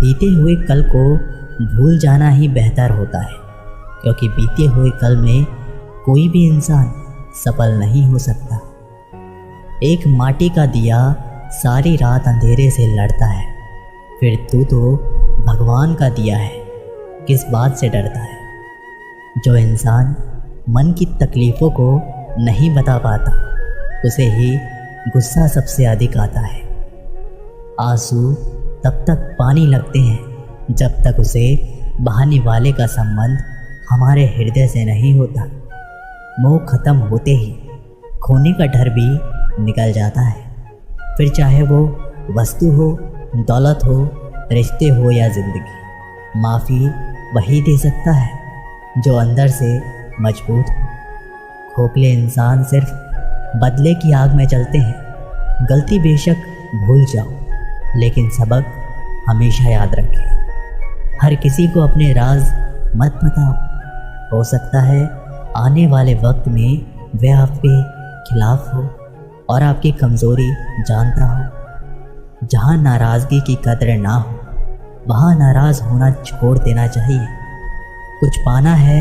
बीते हुए कल को भूल जाना ही बेहतर होता है, क्योंकि बीते हुए कल में कोई भी इंसान सफल नहीं हो सकता। एक माटी का दिया सारी रात अंधेरे से लड़ता है, फिर तू तो भगवान का दिया है, किस बात से डरता है। जो इंसान मन की तकलीफ़ों को नहीं बता पाता, उसे ही गुस्सा सबसे अधिक आता है। आंसू तब तक पानी लगते हैं जब तक उसे बहाने वाले का संबंध हमारे हृदय से नहीं होता। मोह खत्म होते ही खोने का डर भी निकल जाता है, फिर चाहे वो वस्तु हो, दौलत हो, रिश्ते हो या ज़िंदगी। माफ़ी वही दे सकता है जो अंदर से मजबूत हो। खोखले इंसान सिर्फ बदले की आग में जलते हैं। गलती बेशक भूल जाओ, लेकिन सबक हमेशा याद रखें। हर किसी को अपने राज मत बताओ, हो सकता है आने वाले वक्त में वह आपके खिलाफ हो और आपकी कमज़ोरी जानता हो। जहाँ नाराज़गी की कदर ना हो, वहाँ नाराज़ होना छोड़ देना चाहिए। कुछ पाना है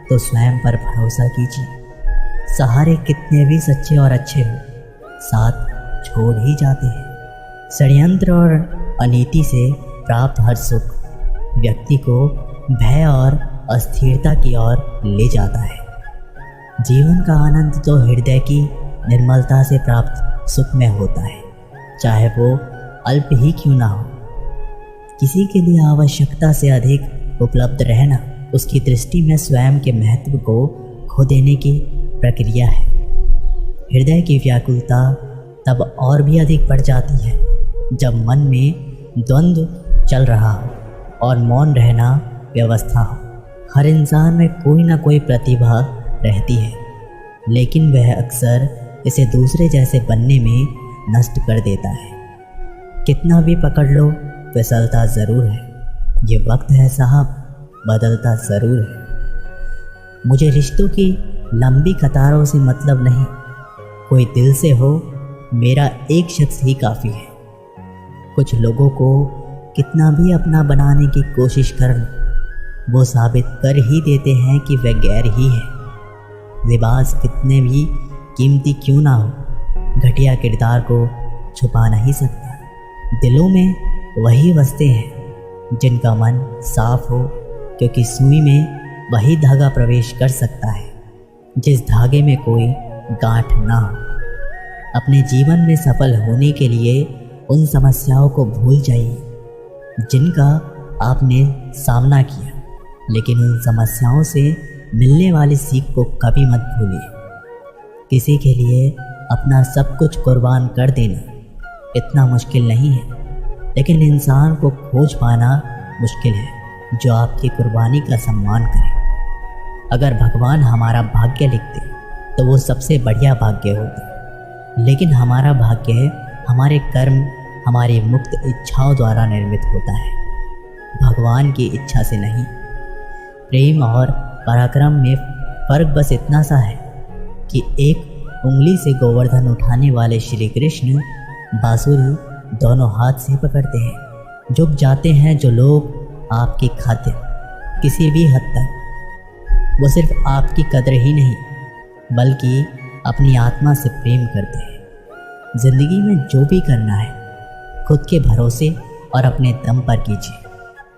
तो स्वयं पर भरोसा कीजिए। सहारे कितने भी सच्चे और अच्छे हो, साथ छोड़ ही जाते हैं। षड्यंत्र और अनीति से प्राप्त हर सुख व्यक्ति को भय और अस्थिरता की ओर ले जाता है। जीवन का आनंद तो हृदय की निर्मलता से प्राप्त सुख में होता है, चाहे वो अल्प ही क्यों ना हो। किसी के लिए आवश्यकता से अधिक उपलब्ध रहना उसकी दृष्टि में स्वयं के महत्व को खो देने की प्रक्रिया है। हृदय की व्याकुलता तब और भी अधिक बढ़ जाती है जब मन में द्वंद्व चल रहा हो और मौन रहना व्यवस्था हो। हर इंसान में कोई ना कोई प्रतिभा रहती है, लेकिन वह अक्सर इसे दूसरे जैसे बनने में नष्ट कर देता है। कितना भी पकड़ लो, फिसलता ज़रूर है। ये वक्त है साहब, बदलता ज़रूर है। मुझे रिश्तों की लंबी कतारों से मतलब नहीं, कोई दिल से हो, मेरा एक शख्स ही काफ़ी है। कुछ लोगों को कितना भी अपना बनाने की कोशिश कर लो, वो साबित कर ही देते हैं कि वह गैर ही है। लिबास कितने भी कीमती क्यों ना हो, घटिया किरदार को छुपा नहीं सकता। दिलों में वही बसते हैं जिनका मन साफ हो, क्योंकि सुई में वही धागा प्रवेश कर सकता है जिस धागे में कोई गांठ ना हो। अपने जीवन में सफल होने के लिए उन समस्याओं को भूल जाइए जिनका आपने सामना किया, लेकिन उन समस्याओं से मिलने वाली सीख को कभी मत भूलिए। किसी के लिए अपना सब कुछ कुर्बान कर देना इतना मुश्किल नहीं है, लेकिन इंसान को खोज पाना मुश्किल है जो आपकी कुर्बानी का सम्मान करे। अगर भगवान हमारा भाग्य लिखते तो वो सबसे बढ़िया भाग्य होता, लेकिन हमारा भाग्य हमारे कर्म, हमारी मुक्त इच्छाओं द्वारा निर्मित होता है, भगवान की इच्छा से नहीं। प्रेम और पराक्रम में फर्क बस इतना सा है कि एक उंगली से गोवर्धन उठाने वाले श्री कृष्ण बांसुरी दोनों हाथ से पकड़ते हैं। झुक जाते हैं जो लोग आपकी खातिर किसी भी हद तक। वो सिर्फ आपकी कदर ही नहीं, बल्कि अपनी आत्मा से प्रेम करते हैं। ज़िंदगी में जो भी करना है, खुद के भरोसे और अपने दम पर कीजिए,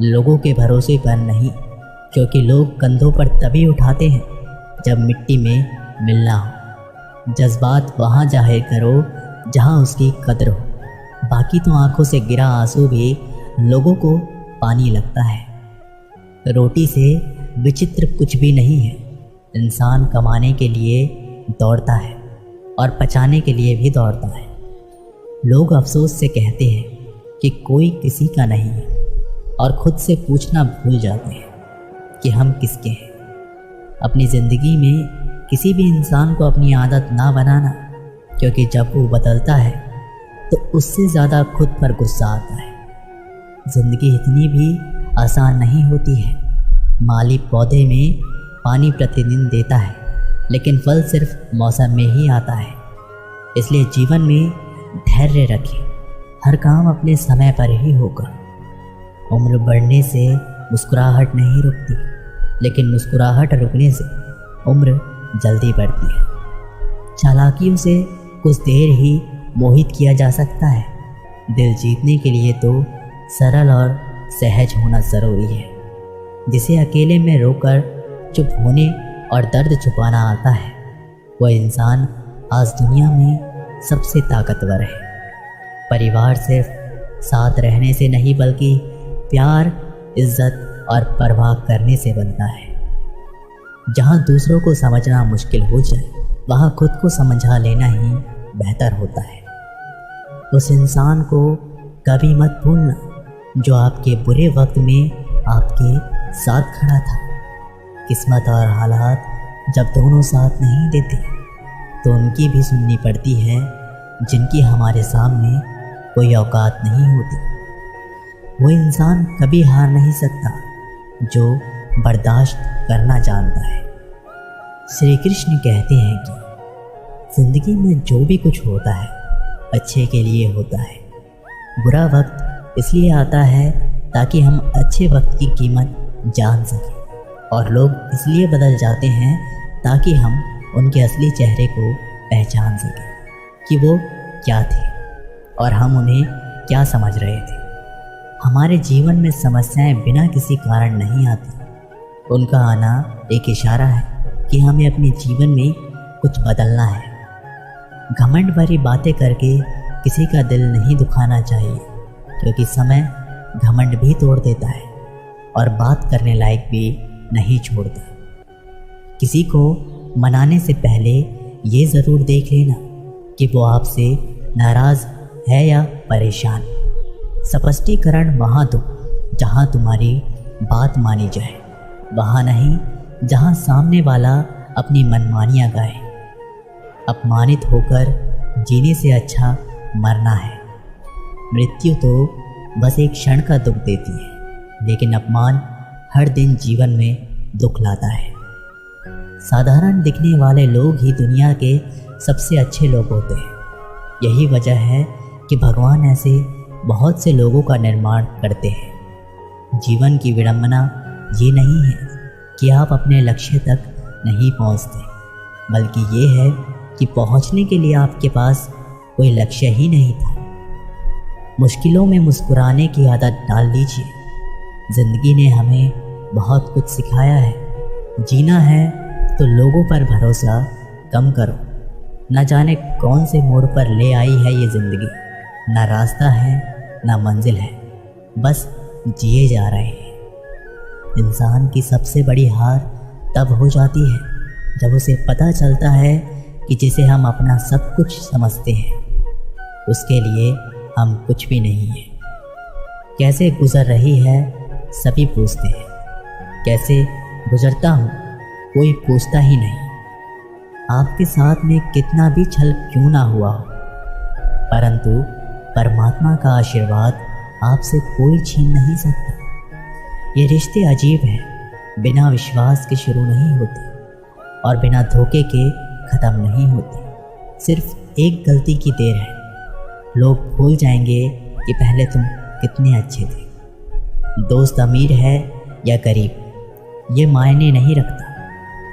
लोगों के भरोसे पर नहीं, क्योंकि लोग कंधों पर तभी उठाते हैं जब मिट्टी में मिलना हो। जज्बात वहाँ जाहिर करो जहाँ उसकी कदर हो, बाकी तो आंखों से गिरा आंसू भी लोगों को पानी लगता है। रोटी से विचित्र कुछ भी नहीं है। इंसान कमाने के लिए दौड़ता है और पचाने के लिए भी दौड़ता है। लोग अफसोस से कहते हैं कि कोई किसी का नहीं है, और खुद से पूछना भूल जाते हैं कि हम किसके हैं। अपनी ज़िंदगी में किसी भी इंसान को अपनी आदत ना बनाना, क्योंकि जब वो बदलता है तो उससे ज़्यादा खुद पर गुस्सा आता है। ज़िंदगी इतनी भी आसान नहीं होती है। माली पौधे में पानी प्रतिदिन देता है, लेकिन फल सिर्फ मौसम में ही आता है। इसलिए जीवन में धैर्य रखें, हर काम अपने समय पर ही होगा। उम्र बढ़ने से मुस्कुराहट नहीं रुकती, लेकिन मुस्कुराहट रुकने से उम्र जल्दी बढ़ती है। चालाकियों से कुछ देर ही मोहित किया जा सकता है, दिल जीतने के लिए तो सरल और सहज होना ज़रूरी है। जिसे अकेले में रोकर चुप होने और दर्द छुपाना आता है, वह इंसान आज दुनिया में सबसे ताकतवर है। परिवार सिर्फ साथ रहने से नहीं, बल्कि प्यार, इज्जत और परवाह करने से बनता है। जहाँ दूसरों को समझना मुश्किल हो जाए, वहाँ खुद को समझा लेना ही बेहतर होता है। उस इंसान को कभी मत भूलना जो आपके बुरे वक्त में आपके साथ खड़ा था। किस्मत और हालात जब दोनों साथ नहीं देते, तो उनकी भी सुननी पड़ती है, जिनकी हमारे सामने कोई औकात नहीं होती। वो इंसान कभी हार नहीं सकता जो बर्दाश्त करना जानता है। श्री कृष्ण कहते हैं कि जिंदगी में जो भी कुछ होता है अच्छे के लिए होता है। बुरा वक्त इसलिए आता है ताकि हम अच्छे वक्त की कीमत जान सकें, और लोग इसलिए बदल जाते हैं ताकि हम उनके असली चेहरे को पहचान सकें कि वो क्या थे और हम उन्हें क्या समझ रहे थे। हमारे जीवन में समस्याएं बिना किसी कारण नहीं आती, उनका आना एक इशारा है कि हमें अपने जीवन में कुछ बदलना है। घमंड भरी बातें करके किसी का दिल नहीं दुखाना चाहिए, क्योंकि समय घमंड भी तोड़ देता है और बात करने लायक भी नहीं छोड़ता। किसी को मनाने से पहले ये ज़रूर देख लेना कि वो आपसे नाराज़ है या परेशान। स्पष्टीकरण वहाँ दो जहाँ तुम्हारी बात मानी जाए, वहाँ नहीं जहाँ सामने वाला अपनी मनमानियाँ गाए। अपमानित होकर जीने से अच्छा मरना है। मृत्यु तो बस एक क्षण का दुख देती है, लेकिन अपमान हर दिन जीवन में दुख लाता है। साधारण दिखने वाले लोग ही दुनिया के सबसे अच्छे लोग होते हैं। यही वजह है कि भगवान ऐसे बहुत से लोगों का निर्माण करते हैं। जीवन की विडंबना ये नहीं है कि आप अपने लक्ष्य तक नहीं पहुंचते, बल्कि ये है कि पहुंचने के लिए आपके पास कोई लक्ष्य ही नहीं था। मुश्किलों में मुस्कुराने की आदत डाल लीजिए। ज़िंदगी ने हमें बहुत कुछ सिखाया है। जीना है तो लोगों पर भरोसा कम करो। न जाने कौन से मोड़ पर ले आई है ये ज़िंदगी। ना रास्ता है ना मंजिल है, बस जिए जा रहे हैं। इंसान की सबसे बड़ी हार तब हो जाती है जब उसे पता चलता है कि जिसे हम अपना सब कुछ समझते हैं, उसके लिए हम कुछ भी नहीं हैं। कैसे गुजर रही है सभी पूछते हैं, कैसे गुजरता हूँ कोई पूछता ही नहीं। आपके साथ में कितना भी छल क्यों ना हुआ हो, परंतु परमात्मा का आशीर्वाद आपसे कोई छीन नहीं सकता। ये रिश्ते अजीब हैं, बिना विश्वास के शुरू नहीं होते और बिना धोखे के ख़त्म नहीं होते। सिर्फ एक गलती की देर है। लोग भूल जाएंगे कि पहले तुम कितने अच्छे थे। दोस्त अमीर है या गरीब ये मायने नहीं रखता,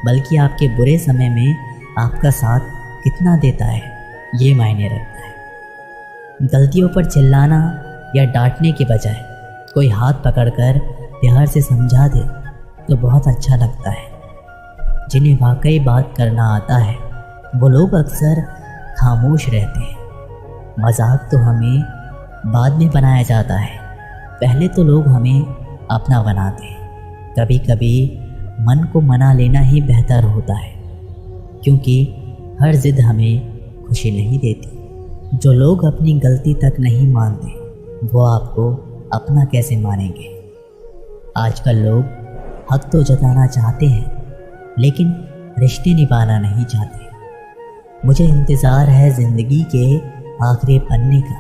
बल्कि आपके बुरे समय में आपका साथ कितना देता है ये मायने रखता है। गलतियों पर चिल्लाना या डांटने के बजाय कोई हाथ पकड़कर प्यार से समझा दे तो बहुत अच्छा लगता है। जिन्हें वाकई बात करना आता है वो लोग अक्सर खामोश रहते हैं। मजाक तो हमें बाद में बनाया जाता है, पहले तो लोग हमें अपना बनाते हैं। कभी कभी मन को मना लेना ही बेहतर होता है, क्योंकि हर जिद हमें खुशी नहीं देती। जो लोग अपनी गलती तक नहीं मानते वो आपको अपना कैसे मानेंगे। आजकल लोग हक तो जताना चाहते हैं, लेकिन रिश्ते निभाना नहीं चाहते। मुझे इंतज़ार है ज़िंदगी के आखिरी पन्ने का।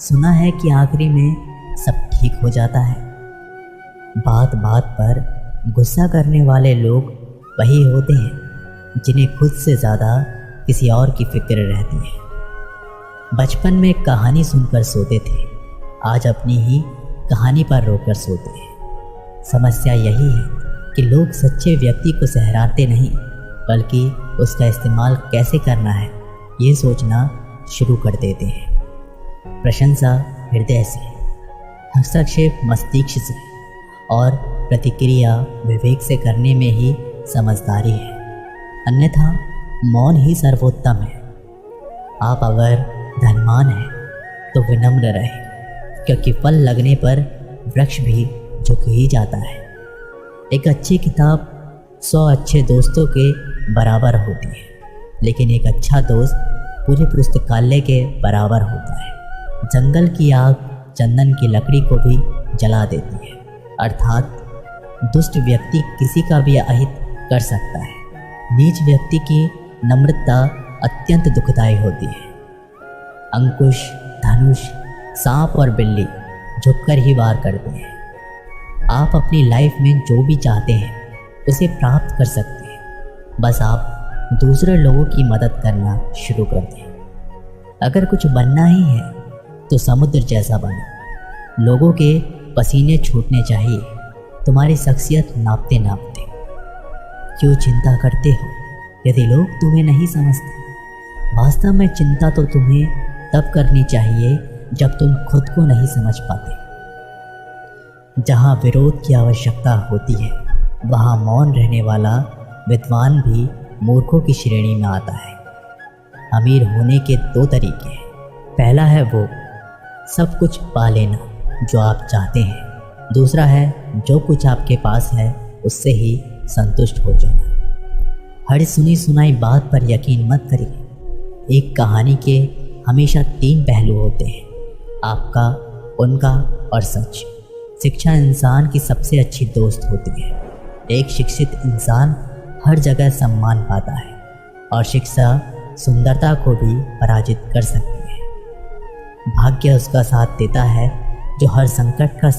सुना है कि आखिरी में सब ठीक हो जाता है। बात बात पर गुस्सा करने वाले लोग वही होते हैं जिन्हें खुद से ज़्यादा किसी और की फिक्र रहती है। बचपन में कहानी सुनकर सोते थे, आज अपनी ही कहानी पर रोकर सोते हैं। समस्या यही है कि लोग सच्चे व्यक्ति को सराहते नहीं, बल्कि उसका इस्तेमाल कैसे करना है ये सोचना शुरू कर देते हैं। प्रशंसा हृदय से, हस्तक्षेप मस्तिष्क से और प्रतिक्रिया विवेक से करने में ही समझदारी है, अन्यथा मौन ही सर्वोत्तम है। आप अगर धनवान हैं तो विनम्र रहें, क्योंकि फल लगने पर वृक्ष भी झुक ही जाता है। एक अच्छी किताब 100 अच्छे दोस्तों के बराबर होती है, लेकिन एक अच्छा दोस्त पूरे पुस्तकालय के बराबर होता है। जंगल की आग चंदन की लकड़ी को भी जला देती है, अर्थात दुष्ट व्यक्ति किसी का भी अहित कर सकता है। नीच व्यक्ति की नम्रता अत्यंत दुखदायी होती है। अंकुश, धनुष, सांप और बिल्ली झुककर ही वार करते हैं। आप अपनी लाइफ में जो भी चाहते हैं उसे प्राप्त कर सकते हैं, बस आप दूसरे लोगों की मदद करना शुरू कर दें। अगर कुछ बनना ही है तो समुद्र जैसा बनो। लोगों के पसीने छूटने चाहिए तुम्हारी शख्सियत नापते नापते। क्यों चिंता करते हो यदि लोग तुम्हें नहीं समझते? वास्तव में चिंता तो तुम्हें तब करनी चाहिए जब तुम खुद को नहीं समझ पाते। जहाँ विरोध की आवश्यकता होती है वहाँ मौन रहने वाला विद्वान भी मूर्खों की श्रेणी में आता है। अमीर होने के 2 तरीके हैं। पहला है वो सब कुछ पा लेना जो आप चाहते हैं, दूसरा है जो कुछ आपके पास है उससे ही संतुष्ट हो जाना। हर सुनी सुनाई बात पर यकीन मत करिए। एक कहानी के हमेशा 3 पहलू होते हैं, आपका, उनका और सच। शिक्षा इंसान की सबसे अच्छी दोस्त होती है। एक शिक्षित इंसान हर जगह सम्मान पाता है और शिक्षा सुंदरता को भी पराजित कर सकती है। भाग्य उसका साथ देता है जो हर संकट का